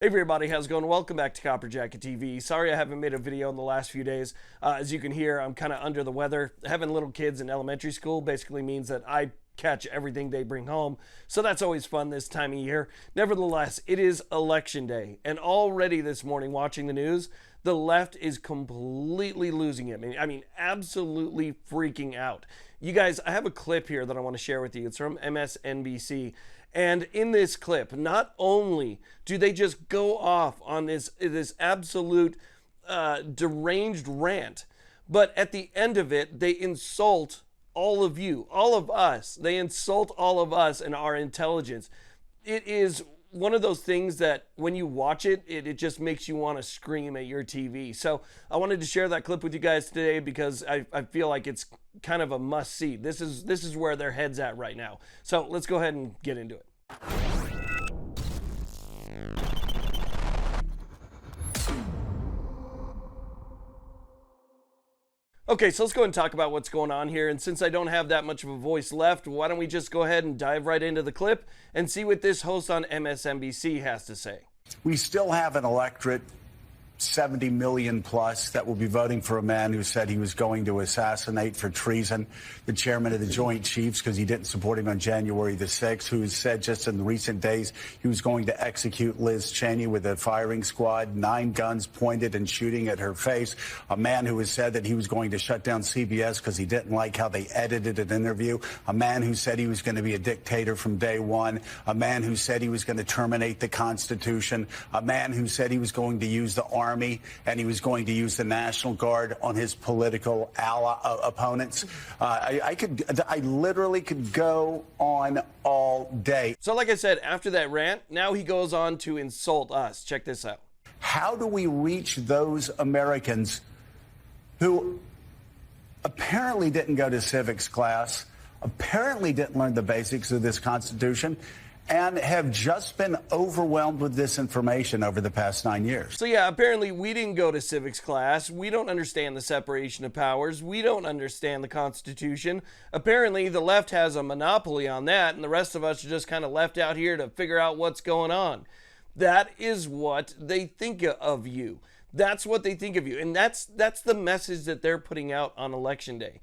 everybody, how's it going? Welcome back to Copper Jacket TV. Sorry I haven't made a video in the last few days. As you can hear, I'm kind of under the weather. Having little kids in elementary school basically means that I catch everything they bring home, so that's always fun this time of year. Nevertheless, it is election day, and already this morning watching the news, the left is completely losing it. I mean, absolutely freaking out. You guys, I have a clip here that I want to share with you. It's from MSNBC. And in this clip, not only do they just go off on this absolute deranged rant, but at the end of it, they insult all of you, all of us. They insult all of us and our intelligence. It is one of those things that when you watch it, it just makes you want to scream at your TV. So I wanted to share that clip with you guys today because I feel like it's kind of a must see. This is where their head's at right now. So let's go ahead and get into it. Okay, so let's go ahead and talk about what's going on here. And since I don't have that much of a voice left, why don't we just go ahead and dive right into the clip and see what this host on MSNBC has to say. We still have an electorate, 70 million plus, that will be voting for a man who said he was going to assassinate for treason the chairman of the Joint Chiefs because he didn't support him on January the 6th, who has said just in recent days he was going to execute Liz Cheney with a firing squad, 9 guns pointed and shooting at her face. A man who has said that he was going to shut down CBS because he didn't like how they edited an interview. A man who said he was going to be a dictator from day one. A man who said he was going to terminate the Constitution. A man who said he was going to use the Army and he was going to use the National Guard on his political opponents. I literally could go on all day. So like I said, after that rant, now he goes on to insult us. Check this out. How do we reach those Americans who apparently didn't go to civics class, apparently didn't learn the basics of this Constitution, and have just been overwhelmed with this information over the past 9 years? So yeah, apparently we didn't go to civics class. We don't understand the separation of powers. We don't understand the Constitution. Apparently the left has a monopoly on that, and the rest of us are just kind of left out here to figure out what's going on. That is what they think of you. That's what they think of you. And that's the message that they're putting out on election day.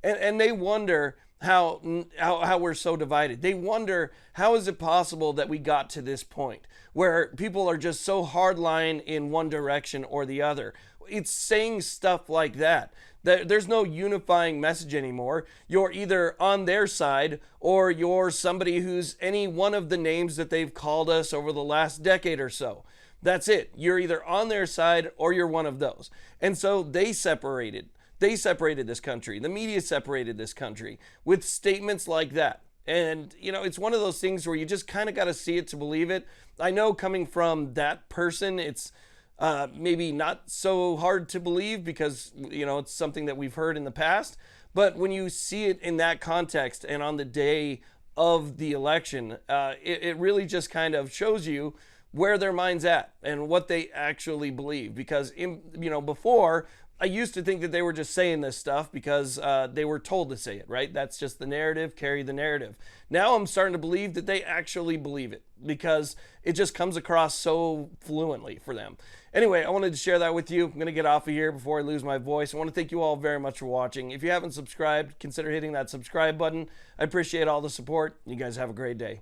And they wonder how we're so divided. They wonder, how is it possible that we got to this point where people are just so hardline in one direction or the other? It's saying stuff like that. There's no unifying message anymore. You're either on their side or you're somebody who's any one of the names that they've called us over the last decade or so. That's it. You're either on their side or you're one of those. And so they separated. They separated this country. The media separated this country with statements like that. And, you know, it's one of those things where you just kind of got to see it to believe it. I know coming from that person, it's maybe not so hard to believe because, you know, it's something that we've heard in the past. But when you see it in that context and on the day of the election, it really just kind of shows you where their mind's at and what they actually believe. Because, before, I used to think that they were just saying this stuff because they were told to say it, right? That's just the narrative, carry the narrative. Now I'm starting to believe that they actually believe it because it just comes across so fluently for them. Anyway, I wanted to share that with you. I'm going to get off of here before I lose my voice. I want to thank you all very much for watching. If you haven't subscribed, consider hitting that subscribe button. I appreciate all the support. You guys have a great day.